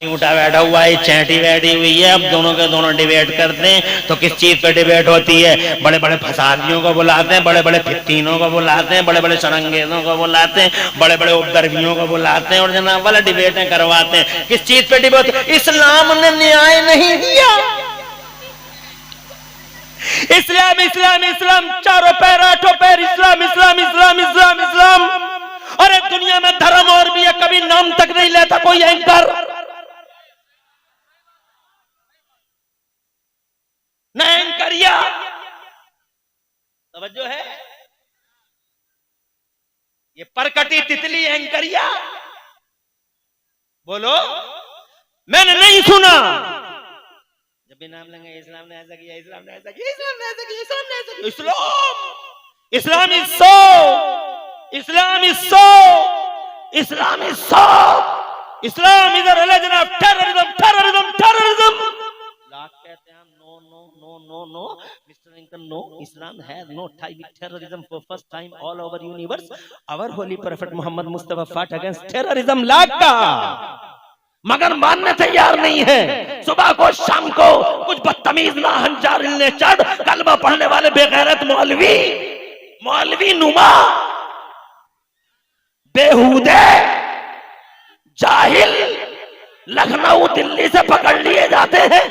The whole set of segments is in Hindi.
उठा बैठा हुआ है, चैटी बैठी हुई है। अब दोनों के दोनों डिबेट करते हैं तो किस चीज पे डिबेट होती है? बड़े बड़े फसादियों को बुलाते हैं, बड़े बड़े फित्तीनों को बुलाते हैं, बड़े बड़े शरंगेजों को बुलाते हैं, बड़े बड़े उपद्रवियों को बुलाते हैं और जनाब वाला डिबेटें करवाते हैं। किस चीज पे डिबेट? इस्लाम ने न्याय नहीं दिया। इस्लाम इस्लाम इस्लाम, चारों पैर आठों पैर, इस्लाम इस्लाम इस्लाम इस्लाम इस्लाम। अरे दुनिया में धर्म और भी है, कभी नाम तक नहीं लेता कोई एंकर। न एंकरिया, तवज्जो है, ये परकटी तितली एंकरिया। बोलो, मैंने नहीं सुना। जब भी नाम लेंगे इस्लाम ने ऐसा किया, इस्लाम ने ऐसा किया, इस्लाम ने ऐसा किया, इस्लाम ने ऐसा किया। Islam is so, Islam is so, Islam is so, Islam is a religion of terrorism, terrorism, terrorism. लाख कहते हैं हम, no no no no no mister Lincoln, no, Islam has no tie with terrorism. For first time all over universe our holy prophet Mohammed Mustafa fought against terrorism. Lakh का मगर मानने तैयार नहीं है। सुबह को शाम को कुछ बदतमीज ना हंजार हिलने चढ़, कलमा पढ़ने वाले बेगैरत मौलवी, मौलवी नुमा, बेहूदे जाहिल लखनऊ दिल्ली से पकड़ लिए जाते हैं,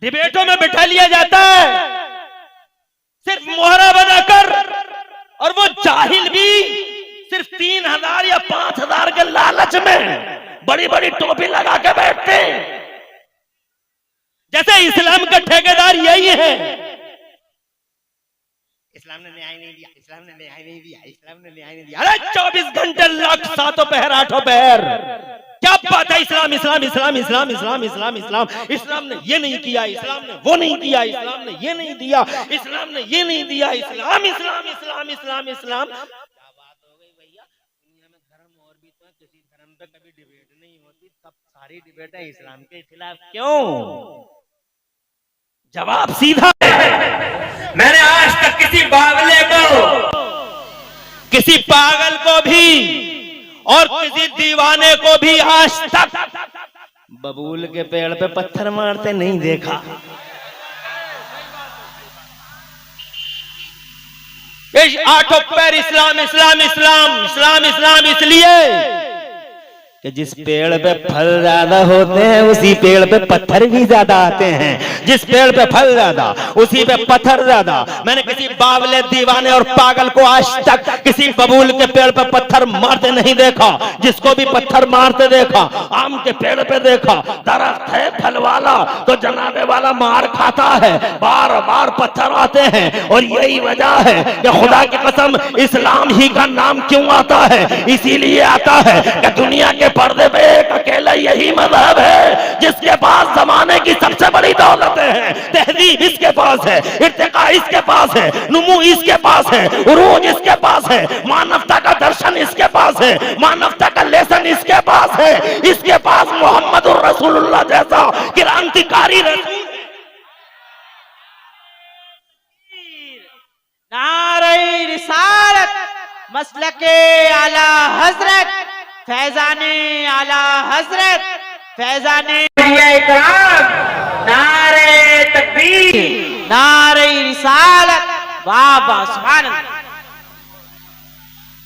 डिबेटों में बिठा लिया जाता है सिर्फ मोहरा बनाकर, और वो जाहिल भी सिर्फ 3000 या 5000 के लालच में बड़ी बड़ी टोपी लगा के बैठते हैं, जैसे इस्लाम का ठेकेदार यही है। इस्लाम ने न्याय नहीं दिया, इस्लाम ने न्याय नहीं दिया, इस्लाम ने न्याय नहीं दिया। अरे 24 घंटे लाख सातों पहर आठों पहर, क्या बात है? इस्लाम इस्लाम इस्लाम इस्लाम इस्लाम इस्लाम इस्लाम, इस्लाम ने ये नहीं किया, इस्लाम ने वो नहीं किया, इस्लाम ने ये नहीं दिया, इस्लाम ने ये नहीं दिया, इस्लाम इस्लाम इस्लाम इस्लाम इस्लाम। क्या बात हो गई भैया? दुनिया में धर्म और भी तो है, किसी धर्म पे कभी डिबेट नहीं होती, तब सारी डिबेट है इस्लाम के खिलाफ क्यों? जवाब सीधा है। मैंने आज तक किसी बावले को, किसी पागल को भी और किसी दीवाने को भी आज तक बबूल के पेड़ पे पत्थर मारते नहीं देखा। आठों पैर इस्लाम इस्लाम इस्लाम इस्लाम इस्लाम, इसलिए कि जिस पेड़ पे फल ज्यादा होते हैं उसी पेड़ पे पत्थर भी ज्यादा आते हैं। जिस पेड़ पे फल ज्यादा उसी पे पत्थर ज्यादा। मैंने किसी बावले दीवाने और पागल को आज तक किसी बबूल के पेड़ पे पत्थर मारते नहीं देखा। जिसको भी पत्थर मारते देखा, आम के पेड़ पे देखा, दरख्त है फल वाला तो जनाबे वाला मार खाता है, बार बार पत्थर आते हैं। और यही वजह है कि खुदा की कसम इस्लाम ही का नाम क्यों आता है? इसीलिए आता है कि दुनिया के पर्दे पे एक अकेला यही मजहब है जिसके पास जमाने की सबसे बड़ी दौलतें हैं। तहजीब इसके पास है, इर्तिका इसके पास है, नुमू इसके पास है, उरूज इसके पास है, मानवता का दर्शन इसके पास है, मानवता का लेसन इसके पास है। इसके पास मोहम्मदुर रसूलुल्लाह जैसा क्रांतिकारी रसूल। नारे रिसालत, मसलके आला हजरत, फैजाने आला हजरत, फैजाने इकराम, नारे तकबीर, नारे रिसालत। वाह वाह, सुभान अल्लाह,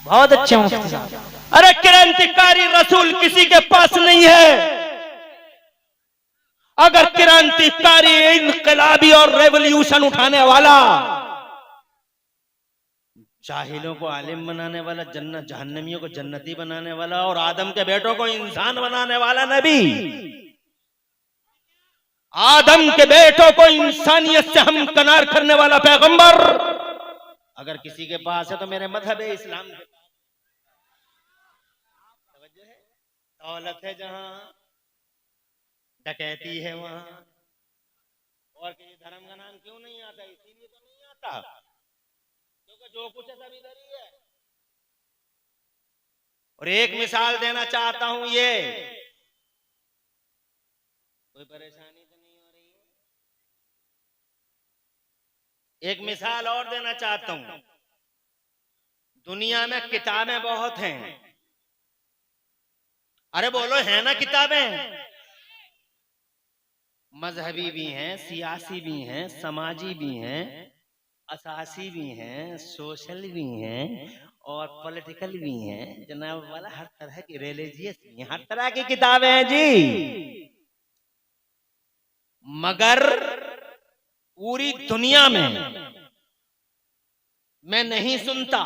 बहुत अच्छे मुफ्ती साहब। अरे क्रांतिकारी रसूल किसी के पास नहीं है। अगर क्रांतिकारी, इनकलाबी और रेवोल्यूशन उठाने वाला, जाहिलों को आलिम बनाने वाला, जन्नत जहन्नमियों को जन्नती बनाने वाला और आदम के बेटों को इंसान बनाने वाला नबी, आदम के बेटों को इंसानियत से हमकनार करने वाला पैगंबर अगर किसी के पास है तो मेरे मजहब है इस्लाम के पास। दौलत है जहां, डकैती है वहां, और किसी धर्म का नाम क्यों नहीं आता? इसीलिए तो नहीं आता क्योंकि जो कुछ है सब इधर ही है। और एक मिसाल देना चाहता हूं, ये कोई परेशानी तो नहीं हो रही है? एक मिसाल और देना चाहता हूं। दुनिया में किताबें बहुत हैं, अरे बोलो, है ना किताबें? मजहबी भी हैं, सियासी भी हैं, समाजी भी हैं, असासी भी हैं, सोशल भी हैं और पॉलिटिकल भी हैं जनाब वाला, हर तरह की रिलीजियस भी हैं, हर तरह की किताबें हैं जी। मगर पूरी दुनिया में मैं नहीं सुनता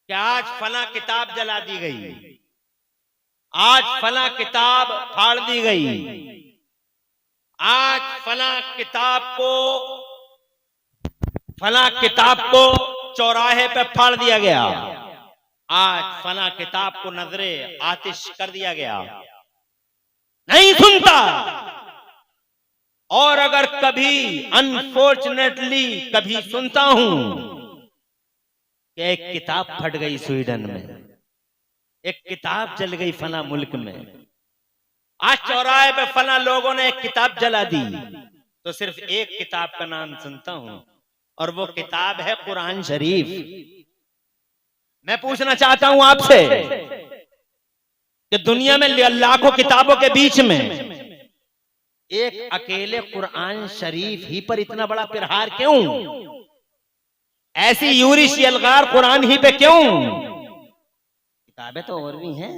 कि आज फला किताब जला दी गई, आज फला किताब फाड़ दी गई, आज फला किताब को चौराहे पे फाड़ दिया गया, आज फला किताब को नजरे आतिश कर दिया गया। नहीं सुनता। और अगर कभी अनफॉर्चुनेटली कभी सुनता हूं कि एक किताब फट गई स्वीडन में, एक किताब जल गई फला मुल्क में, आज चौराहे पे फला लोगों ने एक किताब जला दी, तो सिर्फ एक किताब का नाम सुनता हूं और वो किताब है कुरान शरीफ। मैं पूछना चाहता हूं आपसे कि दुनिया में लाखों किताबों के बीच में एक अकेले कुरान शरीफ ही पर इतना बड़ा प्रहार क्यों? ऐसी यूरिश यलगार कुरान ही पे क्यों? किताबें तो और भी हैं,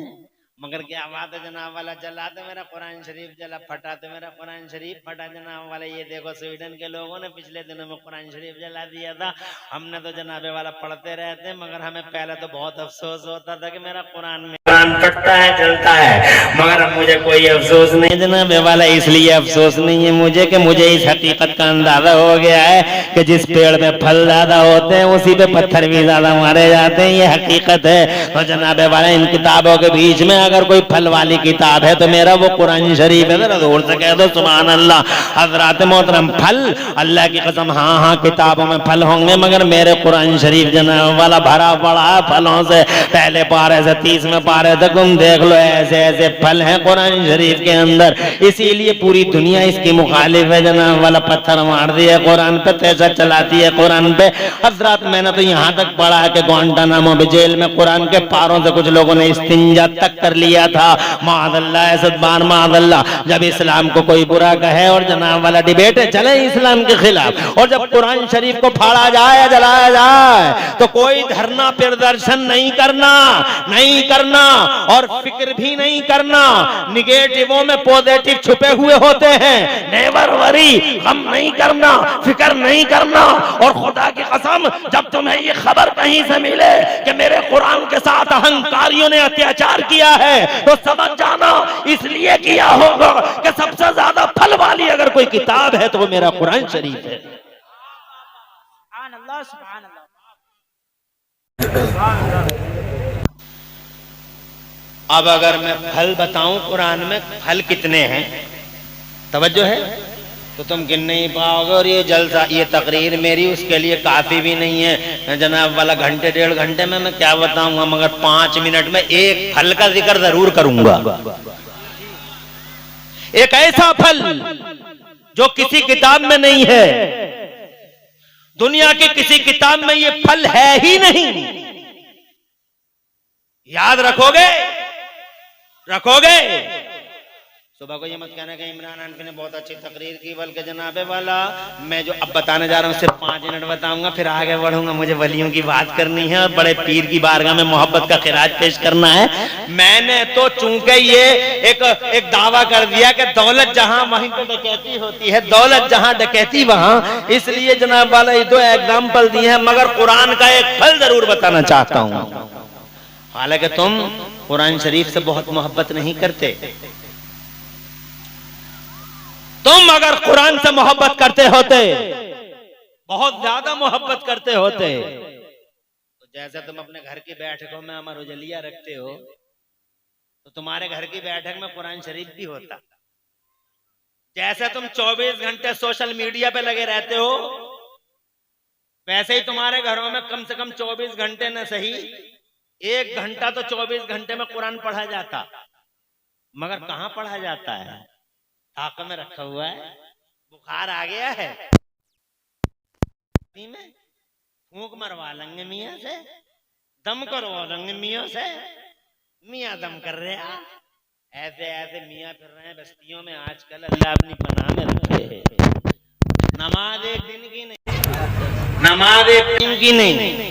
मगर क्या बात है जनाब वाला, जला तो मेरा कुरान शरीफ जला, फटा तो मेरा कुरान शरीफ फटा जनाब वाला। ये देखो स्वीडन के लोगों ने पिछले दिनों में कुरान शरीफ जला दिया था। हमने तो जनाबे वाला पढ़ते रहते, मगर हमें पहले तो बहुत अफसोस होता था कि मेरा कुरान फटता है, जलता है, मगर अब मुझे कोई अफसोस नहीं जनाबे वाला। इसलिए अफसोस नहीं है मुझे कि मुझे इस हकीकत का अंदाजा हो गया है कि जिस पेड़ पे फल ज्यादा होते हैं उसी पे पत्थर भी ज्यादा मारे जाते हैं। ये हकीकत है। तो जनाबे वाला इन किताबों के बीच में अगर कोई फल वाली किताब है तो मेरा वो कुरान शरीफ है। जरा जोर से कह दो सुभान अल्लाह। हजरात मोहतरम, फल अल्लाह की कसम, हाँ हाँ किताबों में फल होंगे, मगर मेरे कुरान शरीफ जनाब वाला भरा पड़ा है फलों से। पहले पारे से 30वें पारे तक तुम देख लो, ऐसे ऐसे फल हैं कुरान शरीफ के अंदर। इसीलिए पूरी दुनिया इसकी मुखालिफ है जनाब वाला। पत्थर मार दिए कुरान पे, तेजा चलाती है कुरान पे। हजरात मैंने तो यहाँ तक पढ़ा है कि ग्वांटानामो भी जेल में कुरान के पारों से कुछ लोगों ने इस्तिंजा तक कर लिया था। मादल्ला सदबान मादल्ला। जब इस्लाम को कोई बुरा कहे और जनाब वाला डिबेट चले इस्लाम के खिलाफ, और जब कुरान शरीफ को फाड़ा जाए या जलाया जाए तो कोई धरना प्रदर्शन नहीं करना, नहीं करना, और फिक्र भी नहीं करना। निगेटिवों में पॉजिटिव छुपे हुए होते हैं। नेवर वरी, गम नहीं करना, फिक्र नहीं करना। और खुदा की कसम, जब तुम्हें ये खबर कहीं से मिले कि मेरे कुरान के साथ अहंकारियों ने अत्याचार किया है तो समझ जाना इसलिए किया होगा कि सबसे ज्यादा फल वाली अगर कोई किताब है तो वो मेरा कुरान शरीफ है। सुभान अल्लाह, सुभान अल्लाह। अब अगर मैं फल बताऊं कुरान में फल कितने हैं, तवज्जो है, तो तुम गिन नहीं पाओगे। और ये जलसा, ये तकरीर मेरी उसके लिए काफी भी नहीं है जनाब वाला। घंटे डेढ़ घंटे में मैं क्या बताऊंगा, मगर 5 मिनट में एक फल का जिक्र जरूर करूंगा। एक ऐसा फल जो किसी किताब में नहीं है, दुनिया की किसी किताब में ये फल है ही नहीं। याद रखोगे? रखोगे? सुबह को ये मत कहना कि इमरान हानफी ने बहुत अच्छी तकरीर की, बल्कि जनाबे वाला मैं जो अब बताने जा रहा हूँ सिर्फ 5 मिनट बताऊंगा, फिर आगे बढ़ूंगा। मुझे वलियों की बात करनी है और बड़े पीर की बारगाह में मोहब्बत का खिराज पेश करना है। मैंने तो चूंकि ये एक दावा कर दिया कि दौलत जहां वहीं तो डकैती होती है, दौलत जहां डकैती वहां, इसलिए जनाब वाला ये 2 एग्जाम्पल दिए हैं। मगर कुरान का एक फल जरूर बताना चाहता हूं। हालांकि तुम कुरान शरीफ से बहुत मोहब्बत नहीं करते। तुम अगर कुरान से मोहब्बत करते होते, बहुत ज्यादा मोहब्बत करते होते, तो जैसे तुम अपने घर की बैठकों में अमर उजलिया रखते हो, तो तुम्हारे घर की बैठक में कुरान शरीफ भी होता। जैसे तुम 24 घंटे सोशल मीडिया पे लगे रहते हो, वैसे ही तुम्हारे घरों में कम से कम 24 घंटे न सही 1 घंटा तो 24 घंटे में कुरान पढ़ा जाता। मगर कहां पढ़ा जाता है? ताक में रखा हुआ है। बुखार आ गया है, में फूंक मरवा लेंगे मियाँ से, दम करवा लेंगे मियाँ से, मियाँ दम कर रहे हैं, ऐसे ऐसे मियाँ फिर रहे हैं बस्तियों में आजकल, अल्लाह अपनी पनाह में रखे। नमाज एक दिन की नहीं, नमाज एक दिन की नहीं,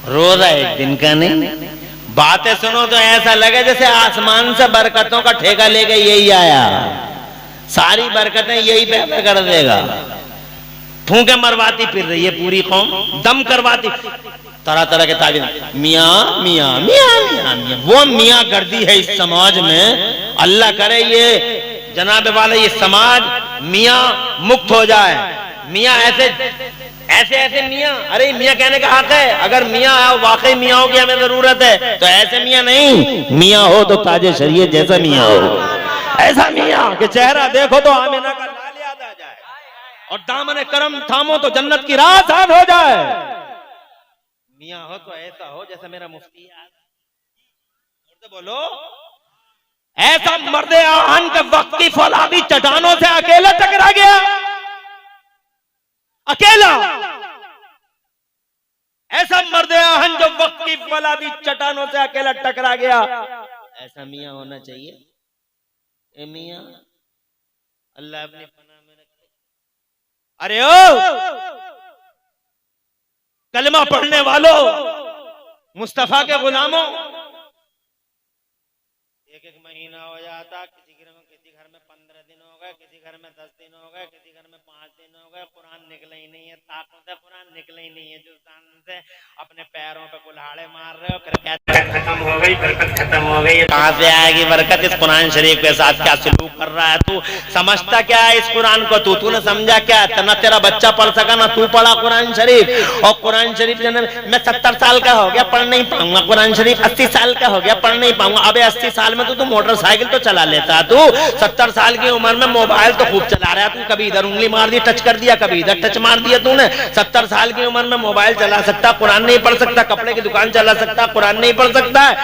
रोजा एक दिन का नहीं। बातें सुनो तो ऐसा लगे जैसे आसमान से बरकतों का ठेका लेके यही आया, सारी बरकतें यही पैदा कर देगा। फूंके मरवाती फिर रही है पूरी कौम, दम करवाती, तरह तरह के ताबीर, मियाँ मियाँ मियाँ मियाँ मियाँ। वो मियाँ गर्दी है इस समाज में, अल्लाह करे ये जनाब वाले ये समाज मियाँ मुक्त हो जाए। मियाँ ऐसे ऐसे ऐसे मियाँ, अरे मियाँ कहने का हक है, अगर मियाँ वाकई मियाँ की हमें जरूरत है तो ऐसे मियाँ नहीं, मियाँ हो तो ताजे शरीयत जैसा मियाँ हो, ऐसा मियाँ कि चेहरा देखो तो आमिना का लाल याद आ जाए, और दामन करम थामो तो जन्नत की राह आसान हो जाए। मियाँ हो तो ऐसा हो जैसा मेरा मुफ्ती याद, बोलो ऐसा मर्दे आहन के वक्त की फौलादी चट्टानों से अकेला टकरा गया, अकेला। ऐसा मर्दे आहन जो वक्त की फौलादी चट्टानों से अकेला टकरा गया, ऐसा मियाँ होना चाहिए। ए मियाँ अल्लाह अपनी पनाह में रखे। अरे ओ कलमा पढ़ने वालों, मुस्तफा के गुलामों, एक एक महीना हो जाता, किसी घर में 15 दिन हो गए, किसी घर में 10 दिन हो गए, किसी घर में 5 दिन हो गए, कुरान निकले ही नहीं है, ताकों से कुरान निकले ही नहीं है, जो से अपने पैरों पे कुल्हाड़े मार रहे हो, खत्म हो गई, बरकत खत्म हो गई। कहां से आएगी बरकत? इस कुरान शरीफ के साथ क्या सलूक कर रहा है तू? समझता क्या है इस कुरान को? तूने समझा क्या? ना तेरा बच्चा पढ़ सका ना तू पढ़ा कुरान शरीफ। और कुरान शरीफ मैं 70 साल का हो गया पढ़ नहीं पाऊंगा कुरान शरीफ, 80 साल का हो गया पढ़ नहीं पाऊंगा। अबे 80 साल में तो तू मोटरसाइकिल तो चला लेता, तू 70 साल की उम्र में मोबाइल तो खूब चला रहा है तू, कभी इधर उंगली मार दी टच कर दिया, कभी इधर टच मार दिया तूने। 70 साल की उम्र में मोबाइल चला सकता, कुरान नहीं पढ़ सकता, कपड़े की दुकान चला सकता, कुरान नहीं पढ़ सकता है।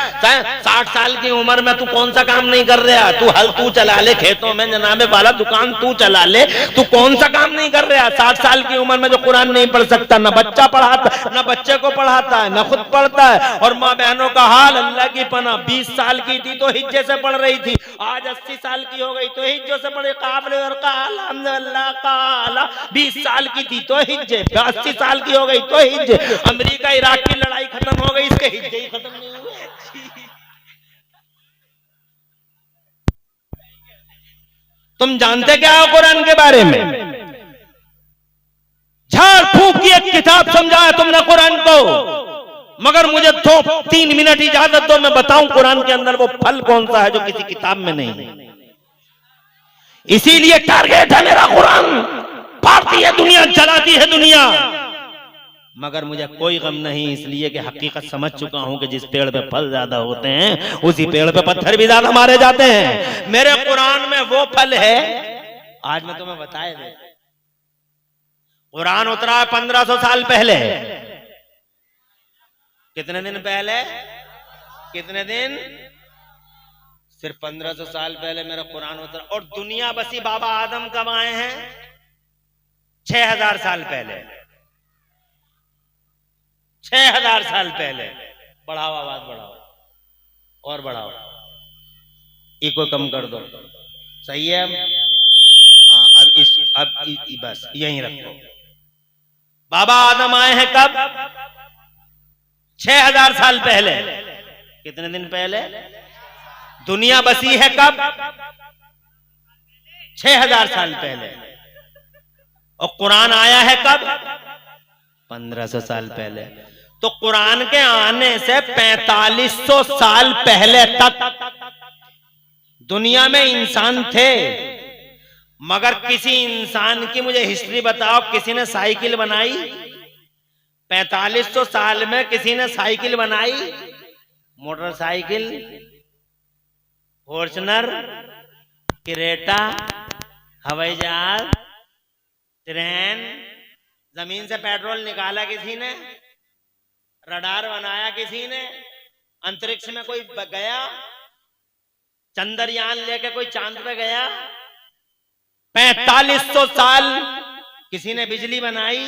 60 साल की उम्र में तू कौन सा काम नहीं कर रहा? तू हल तू चला ले खेतों में, जनाबे वाला दुकान तू चला ले, तू कौन सा काम नहीं कर रहा? 60 साल की उम्र में जो कुरान नहीं पढ़ सकता, ना बच्चा पढ़ाता, ना बच्चे को पढ़ाता है, ना खुद पढ़ता है। और माँ बहनों का हाल अल्लाह की पनाह, 20 साल की थी तो हिज्जे से पढ़ रही थी, आज 80 साल की हो गई तो हिज्जों से पढ़े। काबले और अल्लाह काला 20 साल की थी तो हिज्जे, 80 साल की हो गई तो हिज्जे। अमेरिका इराक की लड़ाई खत्म हो गई, इसके हिज्जे ही खत्म नहीं हुए। तुम जानते क्या हो कुरान के बारे में? झाड़ फूक की एक किताब समझा तुमने कुरान को, मगर मुझे तो 3 मिनट इजाजत दो, मैं बताऊं कुरान के अंदर वो फल कौन सा है जो किसी किताब में नहीं। इसीलिए टारगेट है मेरा कुरान, फाड़ती है दुनिया, जलाती है दुनिया, मगर मुझे कोई गम नहीं, इसलिए कि हकीकत समझ चुका हूं कि जिस पेड़ पे फल ज्यादा होते हैं उसी पेड़ पे पत्थर भी ज्यादा मारे जाते हैं। मेरे कुरान में वो फल है, आज मैं तुम्हें बताए दे। कुरान उतरा 1500 साल पहले। कितने दिन पहले? कितने दिन? सिर्फ 1500 साल पहले मेरा कुरान उतरा। और दुनिया बसी बाबा आदम कब आए हैं? 6000 साल पहले। 6000 साल पहले। बढ़ाओ आवाज, बढ़ाओ और बढ़ाओ, इको कम कर दो, सही है? हाँ, अब बस यहीं रखो। बाबा आदम आए हैं कब? 6000 साल पहले। कितने दिन पहले? दुनिया बसी है कब? 6000 साल पहले। और कुरान आया है कब? 1500 साल पहले। तो कुरान के आने से 4500 साल पहले तक दुनिया में इंसान थे, मगर किसी इंसान की मुझे हिस्ट्री बताओ, किसी ने साइकिल बनाई? 4500 साल में किसी ने साइकिल बनाई? मोटरसाइकिल, फॉर्च्यूनर, क्रेटा, हवाई जहाज, ट्रेन, जमीन से पेट्रोल निकाला किसी ने, रडार बनाया किसी ने, अंतरिक्ष में कोई गया, चंद्रयान लेके कोई चांद पे गया। 4500 साल किसी ने बिजली बनाई?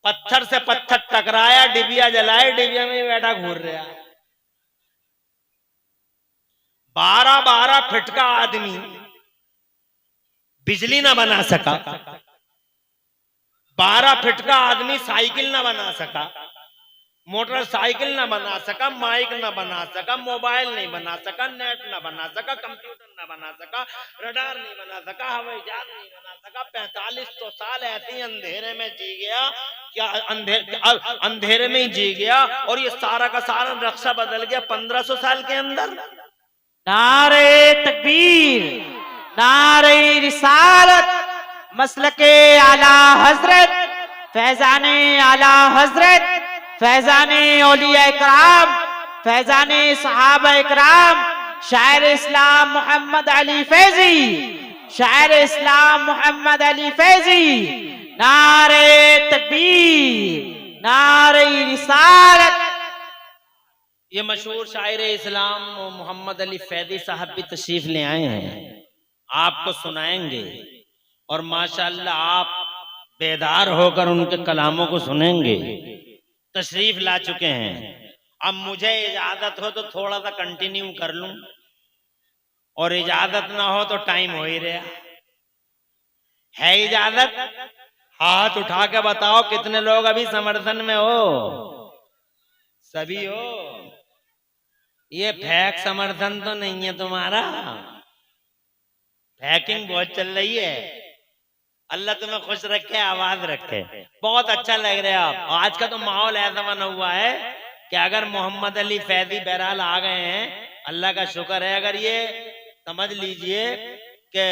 पत्थर से पत्थर टकराया, डिबिया जलाए, डिबिया में बैठा घूर रहा। 12-12 फीट का आदमी बिजली ना बना सका, 12 फीट का आदमी साइकिल ना बना सका, मोटरसाइकिल ना बना सका, माइक ना बना सका, मोबाइल नहीं बना सका, नेट ना बना सका, कंप्यूटर ना बना सका, रडार नहीं बना सका, हवाई जहाज नहीं बना सका। 4500 साल ऐसे ही अंधेरे में जी गया, क्या अंधेरे में ही जी गया, और ये सारा का सारा नक्शा बदल गया 1500 साल के अंदर। नारे तकबीर, नारे रिसालत, मसलके आला हजरत, फैजाने आला हजरत, फैजाने औलिया इकराम, फैजाने सहाबा इकराम, शायर इस्लाम मोहम्मद अली फैजी, शायर इस्लाम मोहम्मद अली फैजी। नारे तकबीर, नारे रिसालत। ये मशहूर शायर इस्लाम मोहम्मद अली फैजी साहब भी तशरीफ ले आए हैं, आपको सुनाएंगे, और माशाअल्लाह आप बेदार होकर उनके कलामों को सुनेंगे। तशरीफ ला चुके हैं। अब मुझे इजाजत हो तो थोड़ा सा कंटिन्यू कर लूं, और इजाजत ना हो तो टाइम हो ही रहा है। इजाजत? हाथ उठा के बताओ कितने लोग अभी समर्थन में हो। सभी हो? ये फेक समर्थन तो नहीं है तुम्हारा, हैकिंग बहुत चल रही है। अल्लाह तुम्हें खुश रखे, आवाज रखे। बहुत अच्छा लग रहा है आप। आज का तो माहौल ऐसा बना हुआ है कि अगर मोहम्मद अली फैजी बहरहाल आ गए हैं, अल्लाह का शुक्र है। अगर ये समझ लीजिए कि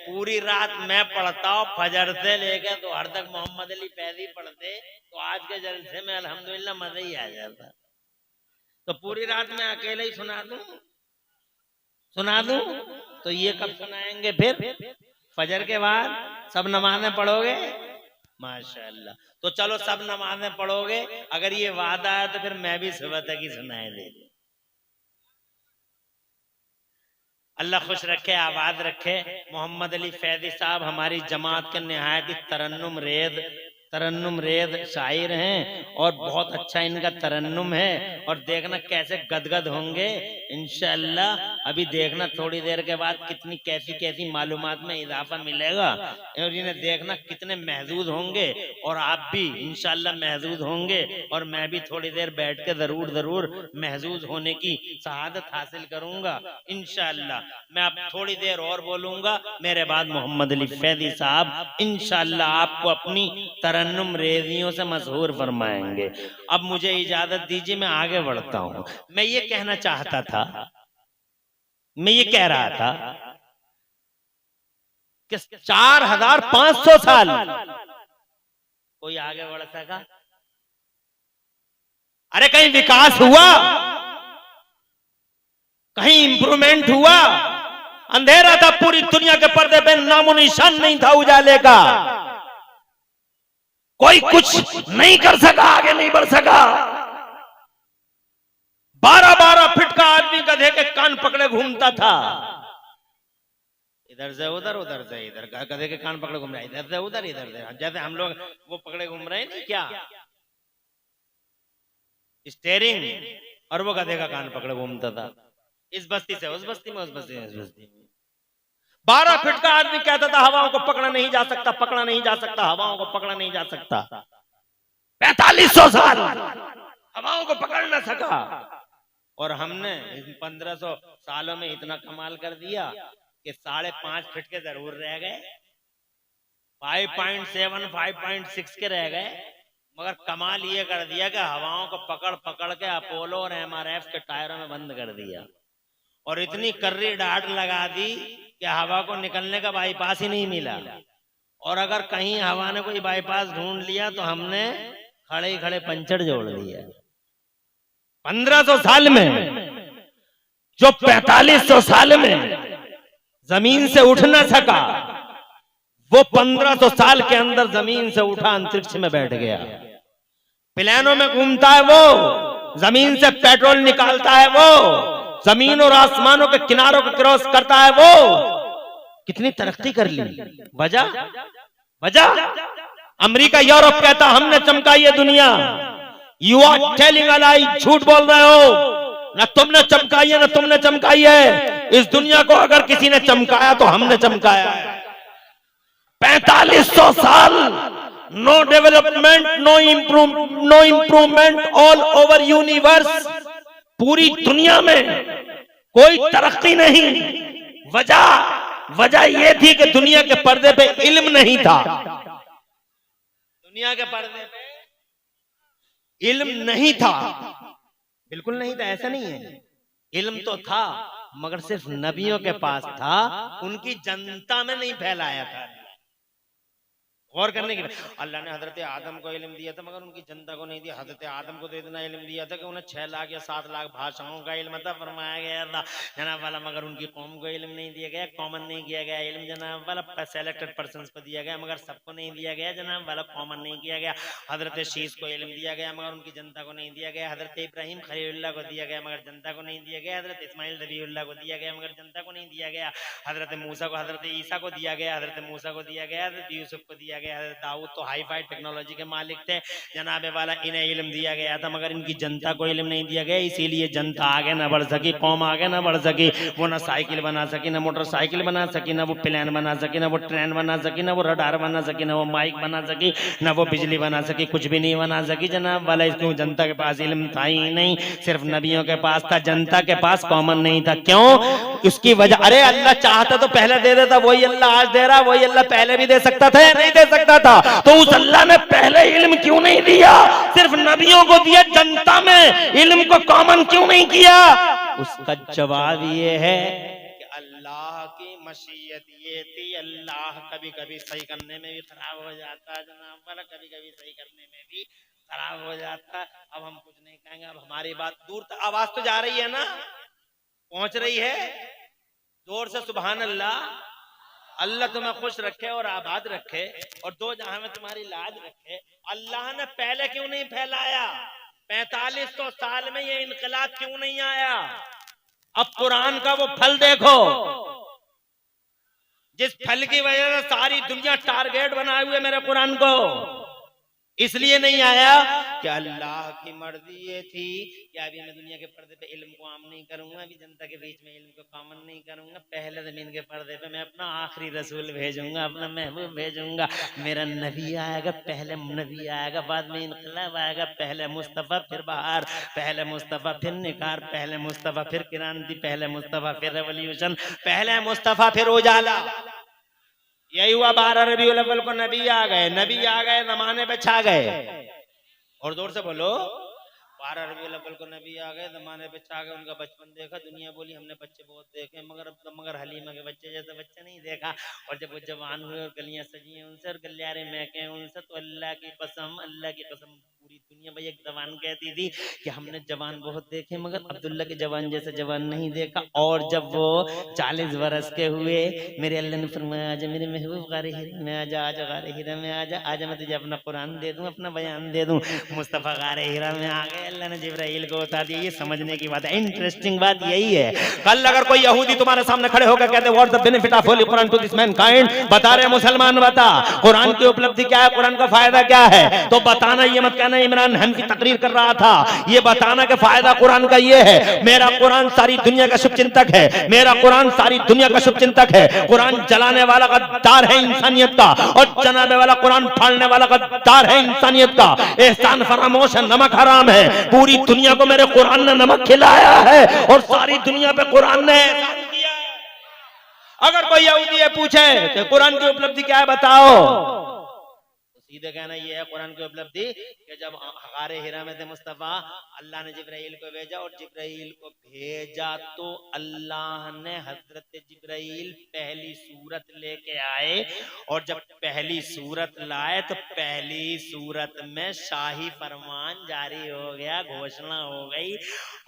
पूरी रात मैं पढ़ता हूँ फजर से लेकर तो हर तक मोहम्मद अली फैजी पढ़ते, तो आज के जलसे में अल्हम्दुलिल्लाह मजा ही आ जाता। तो पूरी रात में अकेले ही सुना दूं तो ये कब सुनाएंगे? फिर फजर के बाद सब नमाजें पढ़ोगे? माशाअल्लाह। तो चलो सब नमाजें पढ़ोगे, अगर ये वादा है तो फिर मैं भी सुबह तक ही सुनाए दे। अल्लाह खुश रखे, आबाद रखे। मोहम्मद अली फैजी साहब हमारी जमात के निहायत ही तरन्नुम रेज शायर हैं, और बहुत अच्छा इनका तरन्नुम है। और देखना कैसे गदगद होंगे इंशाअल्लाह। अभी देखना थोड़ी देर के बाद कितनी कैसी मालूमात में इजाफा मिलेगा, और इन्हें देखना कितने महजूद होंगे, और आप भी इंशाअल्लाह महजूद होंगे, और मैं भी थोड़ी देर बैठ के जरूर महजूद होने की शहादत हासिल करूंगा इंशाअल्लाह। मैं अब थोड़ी देर और बोलूंगा, मेरे बाद मोहम्मद अली फैजी साहब इंशाअल्लाह आपको अपनी तरन्नुम रेजियों से मशहूर फरमाएंगे। अब मुझे इजाजत दीजिए, मैं आगे बढ़ता हूँ। मैं ये कहना चाहता था, मैं ये कह रहा था कि 4500 साल कोई आगे बढ़ सका? अरे कहीं विकास हुआ? कहीं इंप्रूवमेंट हुआ? अंधेरा था पूरी दुनिया के पर्दे पे, नामो निशान नहीं था उजाले का। कोई कुछ नहीं कर सका, आगे नहीं बढ़ सका। 12-12 फीट का आदमी गधे के कान पकड़े घूमता था, इधर से उधर, उधर से इधर। गधे के कान पकड़े घूम रहा है, इधर से उधर, इधर से। जैसे हम लोग वो पकड़े घूम रहे हैं नहीं क्या, स्टेयरिंग, और वो गधे का कान पकड़े घूमता था। इस बस्ती से उस बस्ती में, उस बस्ती में इस बस्ती में। 12 फीट का आदमी कहता था हवाओं को पकड़ा नहीं जा सकता, पकड़ा नहीं जा सकता, हवाओं को पकड़ा नहीं जा सकता। 4500 साल हवाओं को पकड़ न सका, और हमने 1500 सालों में इतना कमाल कर दिया कि 5.5 फीट के जरूर रह गए, 5.7 5.6 के रह गए, मगर कमाल ये कर दिया कि हवाओं को पकड़ के अपोलो और MRF के टायरों में बंद कर दिया, और इतनी कर्री डाट लगा दी कि हवा को निकलने का बाईपास ही नहीं मिला। और अगर कहीं हवा ने कोई बाईपास ढूंढ लिया तो हमने खड़े ही खड़े पंचर जोड़ दिया। 1500 साल में जो 4500 साल में जमीन से उठ न सका, वो 1500 साल के अंदर जमीन से उठा अंतरिक्ष में बैठ गया। प्लेनों में घूमता है वो, जमीन से पेट्रोल निकालता है वो, जमीन और आसमानों के किनारों को क्रॉस करता है वो। कितनी तरक्की कर ली। वजह अमेरिका यूरोप कहता हमने चमकाई है दुनिया। यू आर टेलिंग अ लाई, झूठ बोल रहे हो। ना तुमने चमकाई है ना तुमने चमकाई है। इस दुनिया को अगर किसी ने चमकाया तो हमने चमकाया है। 4500 साल no development, no improvement all over universe. पूरी दुनिया में कोई तरक्की नहीं। वजह यह थी कि दुनिया के पर्दे पे इल्म नहीं था। दुनिया के पर्दे पे इल्म नहीं था, बिल्कुल नहीं था। ऐसा नहीं है, इल्म तो था मगर सिर्फ नबियों के पास था, उनकी जनता में नहीं फैलाया था। गौर करने की अल्लाह ने हजरत आदम को इल्म दिया था मगर उनकी जनता को नहीं दिया। हजरत आदम को तो इतना इल्म दिया था कि उन्हें 6 लाख या 7 लाख भाषाओं का इल्म था, फरमाया गया था जनाब वाला, मगर उनकी कौम को इल्म नहीं दिया गया, कॉमन नहीं किया गया इल्म जनाब वाला। सेलेक्टेड पर्संस को दिया गया मगर सबको नहीं दिया गया जनाब वाला, कॉमन नहीं किया गया। हजरत शीश को इल्म दिया गया मगर उनकी जनता को नहीं दिया गया। हजरत इब्राहिम खलीलुल्लाह को दिया गया मगर जनता को नहीं दिया गया। हजरत इस्माइल रबीउल्लाह को दिया गया मगर जनता को नहीं दिया गया। हजरत मूसा को, हजरत ईसा को दिया गया, हजरत मूसा को दिया गया, हजरत यूसुफ को दिया गया। हजरत दाऊद तो हाई फाई टेक्नोलॉजी के मालिक थे जनाब वाला, इन्हें इल्म दिया गया था मगर इनकी जनता को इल्म नहीं दिया गया। इसीलिए जनता आगे ना बढ़ सकी, कौम आगे ना बढ़ सकी। वो ना साइकिल बना सकी, ना मोटरसाइकिल बना सकी, ना वो प्लेन बना सकी, ना वो ट्रेन बना सकी, ना वो रडार बना सकी, ना वो माइक बना सकी, ना वो बिजली बना सकी, कुछ भी नहीं बना सकी जनाब वाला। इसको जनता के पास इल्म था ही नहीं, सिर्फ नबियों के पास था, जनता के पास कॉमन नहीं था। क्यों? उसकी वजह, अरे अल्लाह चाहता तो पहले दे देता, वही अल्लाह आज दे रहा, वही अल्लाह पहले भी दे सकता था या नहीं दे सकता था? तो उस अल्लाह ने पहले इल्म क्यों नहीं दिया, सिर्फ नबियों को दिया, जनता में इल्म को कॉमन क्यों नहीं किया? उसका जवाब ये है कि अल्लाह की मशीयत ये थी। अल्लाह कभी कभी सही करने में भी खराब हो जाता जनाब वाला, कभी कभी सही करने में भी खराब हो जाता। अब हम कुछ नहीं कहेंगे, अब हमारी बात दूर तक, आवाज तो जा रही है ना, पहुंच रही है? जोर से सुभान अल्लाह। अल्लाह तुम्हें खुश रखे और आबाद रखे और दो जहां में तुम्हारी लाज रखे। अल्लाह ने पहले क्यों नहीं फैलाया? 4500 साल में ये इनकलाब क्यों नहीं आया? अब कुरान का वो फल देखो, जिस फल की वजह से सारी दुनिया टारगेट बनाए हुए मेरे कुरान को। इसलिए नहीं आया कि अल्लाह की मर्जी ये थी कि अभी मैं दुनिया के पर्दे पे इल्म को आम नहीं करूंगा, अभी जनता के बीच में इल्म को कॉमन नहीं करूंगा, पहले जमीन के पर्दे पे मैं अपना आखिरी रसूल भेजूंगा, अपना महबूब भेजूंगा, मेरा नबी आएगा, पहले नबी आएगा, बाद में इनकलाब आएगा, पहले मुस्तफा फिर बहार, पहले मुस्तफा फिर निखार, पहले मुस्तफा फिर क्रांति, पहले मुस्तफा फिर रेवोल्यूशन, पहले मुस्तफा फिर उजाला। यही हुआ 12 रबीउल अव्वल को नबी आ गए, नबी आ गए, जमाने पे छा गए। और जोर से बोलो, 12 रबीउल अव्वल को नबी आ गए, जमाने पे छा गए। उनका बचपन देखा, दुनिया बोली हमने बच्चे बहुत देखे मगर हलीमा के बच्चे जैसे बच्चे नहीं देखा। और जब वो जवान हुए और गलियां सजी हैं उनसे और गलियारे महके हैं उनसे, तो अल्लाह की कसम पूरी दुनिया भाई एक जवान कहती थी कि हमने जवान बहुत देखे मगर अब्दुल्ला के जवान जैसे जवान नहीं देखा। और जब वो 40 बरस के हुए, मेरे अल्लाह ने फरमाया आजा मेरे महबूब गारे हीरा में आजा, आजा गारे हीरा में आजा, आजा मैं तुझे अपना कुरान दे दूं, अपना बयान दे दूं। मुस्तफा गारे हीरा में आ गए, अल्लाह ने जिब्राइल को उतार दिया। ये समझने की बात है, इंटरेस्टिंग बात यही है। कल अगर कोई यहूदी तुम्हारे सामने खड़े होकर कहते what the benefit of holy Quran to this mankind, बता रहे मुसलमान बता कुरान की उपलब्धि क्या है, कुरान का फायदा क्या है, तो बताना, ये मत कहना इमरान हनफी तकरीर कर रहा था, ये बताना कि फायदा कुरान का ये है। मेरा कुरान सारी दुनिया का शुभचिंतक है, मेरा कुरान सारी दुनिया का शुभचिंतक है। कुरान जलाने वाला गद्दार है इंसानियत का और जनाबे वाला कुरान फाड़ने वाला गद्दार है इंसानियत का। एहसान फरामोश है, नमक हराम है। पूरी दुनिया को मेरे कुरान ने नमक खिलाया है और सारी दुनिया पे कुरान ने एहसान किया है। अगर कोई यहूदी पूछे कि कुरान की उपलब्धि क्या है बताओ, सीधे कहना ये है कुरान की उपलब्धि कि जब गारे हिरा में थे मुस्तफा, अल्लाह ने जिब्राइल को भेजा और जिब्राइल को भेजा तो अल्लाह ने हजरत जिब्राइल पहली सूरत लेके आए। और जब पहली सूरत लाए तो पहली सूरत में शाही फरमान जारी हो गया, घोषणा हो गई,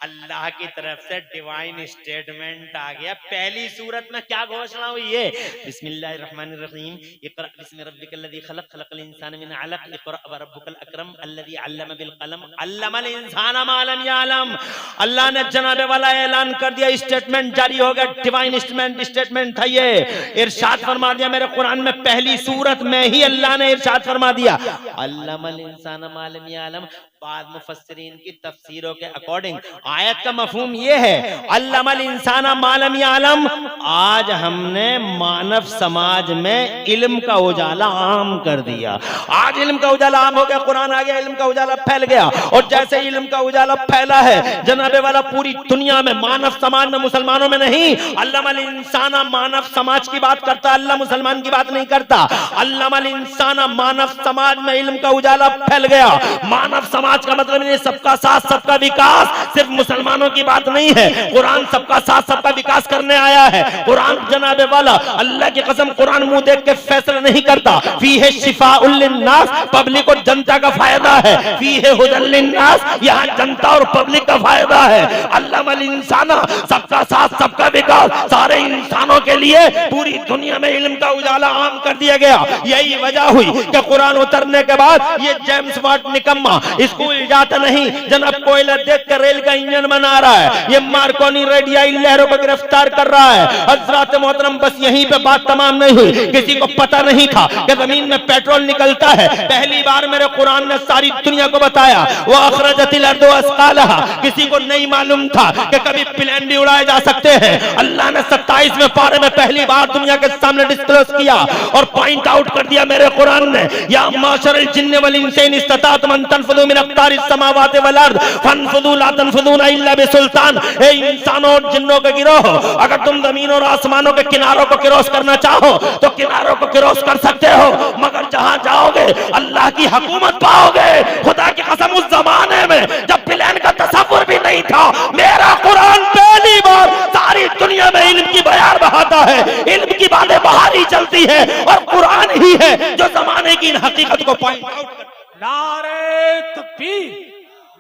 अल्लाह की तरफ से डिवाइन स्टेटमेंट आ गया। पहली सूरत में क्या घोषणा हुई है? बिस्मिल्लाहिर्रहमानिर्रहीम, इक़रा बिस्मि रब्बिकल्लज़ी खलक़, खलक़ल इंसान इंसान मिन अलक इक़रा व रब्बुकल अकरम अल्लज़ी अल्लम बिल क़लम अल्लमल इंसाना मा लम यअलम। अल्लाह ने जनाबे वाला ऐलान कर दिया, स्टेटमेंट जारी हो गया, डिवाइन स्टेटमेंट था ये। इरशाद फरमा दिया मेरे कुरान में, पहली सूरत में ही अल्लाह ने इरशाद फरमा दिया अल्लमल इंसाना मा लम यअलम। बाद मुफस्सिरीन की तफसीरों के अकॉर्डिंग आयत का मफहूम ये है अल्लमल इंसाना मा लम यअलम। आज हमने मानव समाज में इल्म का उजाला आम कर दिया। आज इल्म का उजाला आम हो गया, कुरान आ गया, इल्म का उजाला फैल गया। और जैसे इल्म का उजाला फैला है जनाबे वाला पूरी दुनिया में, मानव समाज में, मुसलमानों में नहीं, अल्लमल इंसाना मानव समाज की बात करता, अल्लाह मुसलमान की बात नहीं करता। अल्लमल इंसाना मानव समाज में इल्म का उजाला फैल गया। मानव समाज का मतलब नहीं सबका साथ सबका विकास, सिर्फ मुसलमानों की बात नहीं है। कुरान सबका साथ सबका विकास करने आया है। कुरान जनाबे वाला अल्लाह की कसम कुरान मुंह देख के फैसला नहीं करता। फीहे शिफाउल लिन्नास, पब्लिक और जनता का फायदा है। फीहे हुदल लिन्नास, यहाँ जनता और पब्लिक का फायदा है। अल्लमल इंसाना सबका साथ सबका विकास, सारे इंसानों के लिए पूरी दुनिया में इल्म का उजाला आम कर दिया गया। यही वजह हुई कि कुरान उतरने के बाद ये जेम्स वाट निकम्मा स्कूल जाता नहीं, जनाब कोयला देख कर रेल का इंजन बना रहा है। ये मार्कोनी रेडियाई लहरों को गिरफ्तार कर रहा है। हजरत मोहतरम बस यहीं पे बात तमाम नहीं हुई। किसी को पता नहीं था कि जमीन में पेट्रोल निकलता है। पहली बार मेरे कुरान ने सारी दुनिया को बताया। वो अखरजतिल अर्दु अस्कालहा, किसी को नहीं मालूम था कि कभी प्लेन भी उड़ाए जा सकते हैं। अल्लाह ने 27वें पारे में पहली बार दुनिया के सामने डिस्क्लोज किया और पॉइंट आउट कर दिया मेरे कुरान ने, या माशरल जिन्न वल इंस इन इस्तताअतुम अन तनफुज़ू मिन अक़तारिस समावाति वल अर्द फनफुज़ू ला तनफुज़ूना इल्ला बिसुल्तान। ए इंसानों और जिन्नों के गिरोह, अगर तुम जमीन और आसमानों के किनारों को क्रॉस करना चाहो तो किनारों को क्रॉस कर सकते हो, मगर जहां जाओगे अल्लाह की हुकूमत पाओगे। खुदा की कसम उस जमाने में जब प्लेन का तसव्वुर भी नहीं था, मेरा कुरान पहली बार सारी दुनिया में इल्म की बयार बहाता है। इल्म की बातें बाहर ही चलती है और कुरान ही है जो जमाने की इन हकीकत को पॉइंट आउट करता है। नारे तकबीर,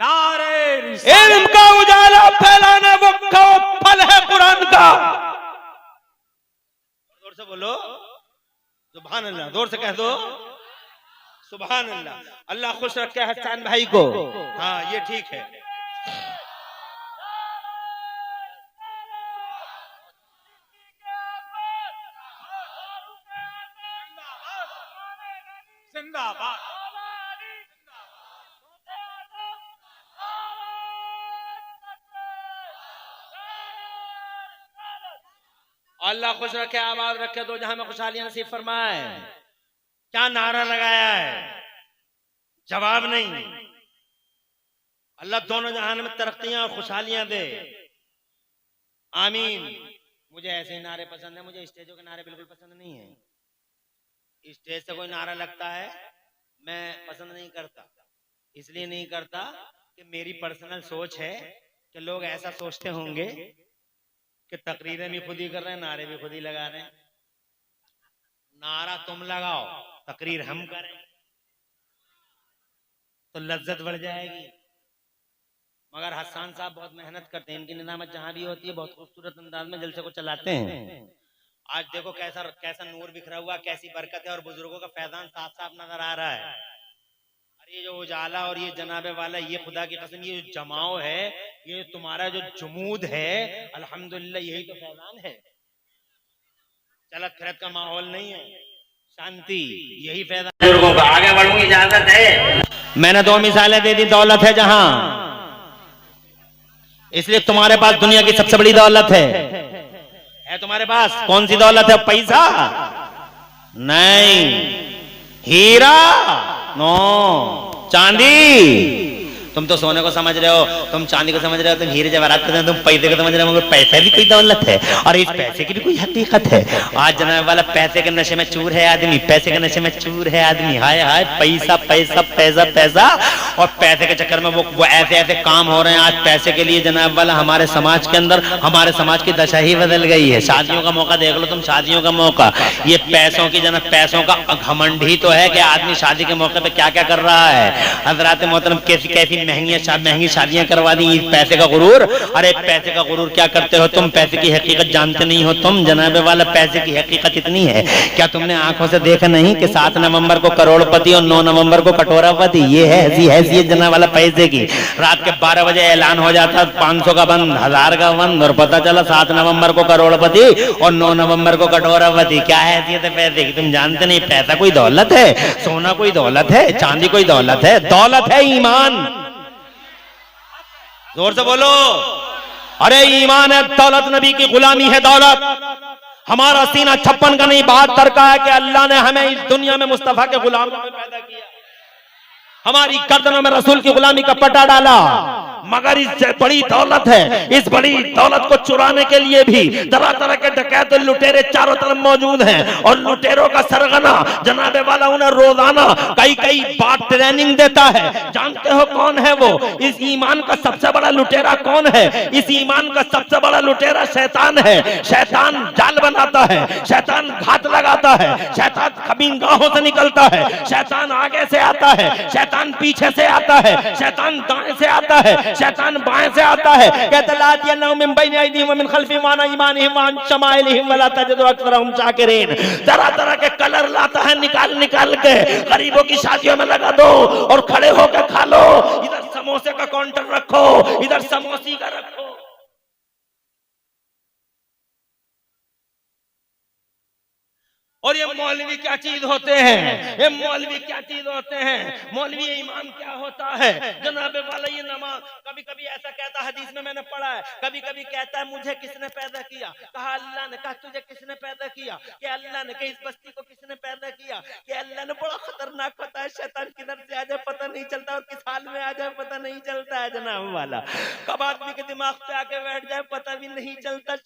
नारे इल्म का उजाला फैलाना वो फल है कुरान का। जोर से बोलो सुभान अल्लाह, जोर से कह दो सुभान अल्लाह। अल्लाह खुश रखे हसन भाई को। हाँ ये ठीक है। जिंदाबाद। अल्लाह खुश रखे, आबाद रखे, दो जहां में खुशहालियां नसीब फरमाए। क्या नारा लगाया है, जवाब नहीं। अल्लाह दोनों जहान में तरक्कियां और खुशहालियां दे, आमीन। मुझे ऐसे ही नारे पसंद है, मुझे स्टेजों के नारे बिल्कुल पसंद नहीं है। स्टेज से कोई नारा लगता है मैं पसंद नहीं करता, इसलिए नहीं करता कि मेरी पर्सनल सोच है कि लोग ऐसा सोचते होंगे कि तकरीरें भी खुद ही कर रहे हैं, नारे भी खुद ही लगा रहे हैं। नारा तुम लगाओ, तकरीर हम करें तो लज्जत बढ़ जाएगी। मगर हसन साहब बहुत मेहनत करते हैं, इनकी निजामत जहां भी होती है बहुत खूबसूरत अंदाज में जलसे को चलाते हैं। आज देखो कैसा कैसा नूर बिखरा हुआ, कैसी बरकत है और बुजुर्गों का फैजान साफ साफ नजर आ रहा है। और ये जो उजाला और ये जनाबे वाला, ये खुदा की कसम ये जो जमाओ है, ये तुम्हारा जो जुमूद है, अल्हम्दुलिल्लाह यही तो फैजान है। चलत फिरत का माहौल नहीं है, शांति, यही फैजान। बुजुर्गों को आगे बढ़ूंगी, इजाजत है। मैंने दो मिसालें दे दी। दौलत है जहां, इसलिए तुम्हारे पास दुनिया की सबसे बड़ी दौलत है तुम्हारे पास। कौन सी दौलत है? पैसा नहीं, हीरा नो, चांदी। तुम तो सोने को समझ रहे हो, तुम चांदी को समझ रहे हो, तुम हीरे जवाहरात को, तुम पैसे को समझ रहे हो, मगर पैसा भी कोई दौलत है और इस पैसे की भी कोई हकीकत है। आज जनाब वाला पैसे के नशे में चूर है आदमी, पैसे के नशे में चूर है आदमी। हाय हाय, पैसा पैसा पैसा पैसा, और पैसे के चक्कर में वो ऐसे ऐसे काम हो रहे हैं आज पैसे के लिए जनाब वाला। हमारे समाज के अंदर, हमारे समाज की दशा ही बदल गई है। शादियों का मौका देख लो तुम, शादियों का मौका, ये पैसों की जनाब, पैसों का घमंड ही तो है कि आदमी शादी के मौके पे क्या क्या कर रहा है। हजरात मोहतरम कैसी कैसी ऐसी महंगी शादियां करवा दी, पैसे का गुरूर। अरे पैसे का गुरूर क्या करते हो तुम? पैसे की हकीकत जानते नहीं हो तुम? जनाब वाला पैसे की हकीकत इतनी है, क्या तुमने आंखों से देखा नहीं कि 7 नवंबर को करोड़पति और 9 नवंबर को कटोरापति? ये है हैसियत जनाब वाला पैसे की। रात के 12 बजे ऐलान हो जाता 500 का बंद, 1000 का बंद, और पता चला 7 नवंबर को करोड़पति और 9 नवंबर को कटोरापति। क्या हैसियत है पैसे की? तुम जानते नहीं। पैसा कोई दौलत है, सोना कोई दौलत है, चांदी कोई दौलत है? दौलत है ईमान। जोर से बोलो। अरे ईमान है दौलत, नबी की गुलामी है दौलत। हमारा सीना 56 का नहीं 72 का है कि अल्लाह ने हमें इस दुनिया में मुस्तफा के गुलाम पैदा किया, हमारी गर्दनों में रसूल की गुलामी का पट्टा डाला। मगर इस बड़ी दौलत है, इस बड़ी दौलत को चुराने के लिए भी तरह तरह के डकैत लुटेरे चारों तरफ मौजूद हैं, और लुटेरों का सरगना जनाबे वाला उन्हें रोजाना कई बार ट्रेनिंग देता है। जानते हो कौन है वो? इस ईमान का सबसे बड़ा लुटेरा कौन है? इस ईमान का सबसे बड़ा लुटेरा शैतान है। शैतान जाल बनाता है, शैतान घात लगाता है, शैतान कमीनगाहों से निकलता है, शैतान आगे से आता है, शैतान पीछे से आता है, शैतान दाएं से आता है, शैतान बाएं से आता है। कहता ला यनहु मिन बैनि अयदीहिम व मिन खल्फिहिम व अन अयमानिहिम व अन शमाइलिहिम व ला तजिदु अक्सरहुम शाकिरीन। तरह तरह के कलर लाता है निकाल के, गरीबों की शादियों में लगा दो और खड़े होकर खा लो। इधर समोसे का काउंटर रखो, इधर समोसी का रखो। और ये मौलवी क्या चीज होते हैं? ये मौलवी क्या चीज होते हैं? मौलवी ईमान क्या होता है? जनाबे वाला ये नमाज कभी कभी ऐसा कहता है, हदीस में मैंने पढ़ा है, कभी कभी कहता है मुझे किसने पैदा किया? कहा अल्लाह ने। कहा तुझे किसने पैदा किया? कि अल्लाह ने। कि इस बस्ती को किसने पैदा किया? कि अल्लाह ने। बड़ा खतरनाक पता है, शैतान किधर से आ जाए पता नहीं चलता और किस हाल में आ जाए पता नहीं चलता है जनाब वाला। कब आदमी के दिमाग पे आके बैठ जाए पता भी नहीं चलता।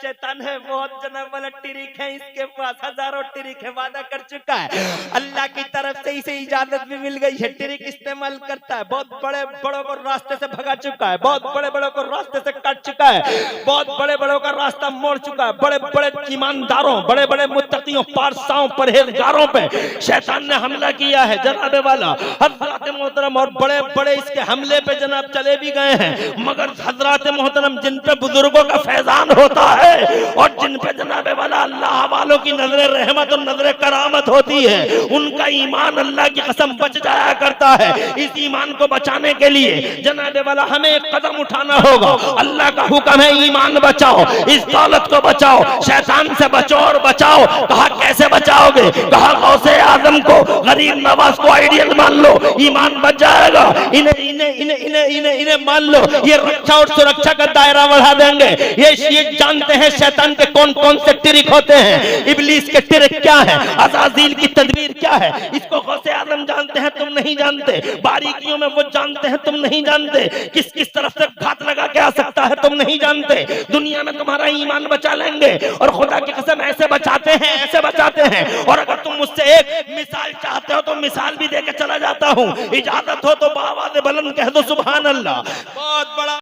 शैतान है बहुत जनाब वाला टिरिक है, इसके पास हजारों टिरिक है, वादा कर चुका है। अल्लाह की तरफ से इसे इजाजत भी मिल गई है, टिरिक इस्तेमाल करता है। बहुत बड़े बड़ों को रास्ते से भगा चुका है, बहुत बड़े बड़ों को रास्ते से काट चुका है, बहुत बड़े बड़ों का रास्ता मोड़ चुका है। बड़े बड़े ईमानदारों, बड़े बड़े मुत्तकियों, पारसाओं, परहेजगारों पे शैतान ने हमला किया है जनाबे वाला। हज़रात मोहतरम और बड़े बड़े इसके हमले पे जनाब चले भी गए हैं, मगर हज़रात मोहतरम जिन पे बुजुर्गों का फैजान होता है और जिन पे जनाबे वाला अल्लाह वालों की नजर रहमत और नजर करामत होती है, उनका ईमान अल्लाह की कसम बच जाया करता है। इस ईमान को बचाने के लिए जनाबे वाला हमें एक कदम उठाना होगा। अल्लाह का हुक्म है ईमान बचाओ, इस दौलत को बचाओ, शैतान से बचो और बचाओ। कहा कैसे बचाओगे? कहा गौसे आजम को, गरीब नवाज को आइडियल मान लो, ईमान बच जाएगा। इन्हें मान लो, ये रक्षा और सुरक्षा का दायरा बढ़ा देंगे। ये जानते हैं शैतान के कौन कौन से ट्रिक होते हैं, इब्लीस के ट्रिक क्या है, अज़ाज़ील की तदबीर क्या है। इसको गौसे आजम जानते हैं, तुम नहीं जानते। बारीकियों में वो जानते हैं, तुम नहीं जानते। किस किस तरफ से घात लगा के आ सकता है, तुम नहीं जानते। दुनिया में तुम्हारा ईमान बचा लेंगे और खुदा की कसम ऐसे बचाते हैं, ऐसे बचाते हैं। और अगर तुम मुझसे एक मिसाल चाहते हो तो मिसाल भी देके चला जाता हूँ। इजाजत हो तो बावाज़ बुलंद कह दो सुभान अल्लाह। बहुत बड़ा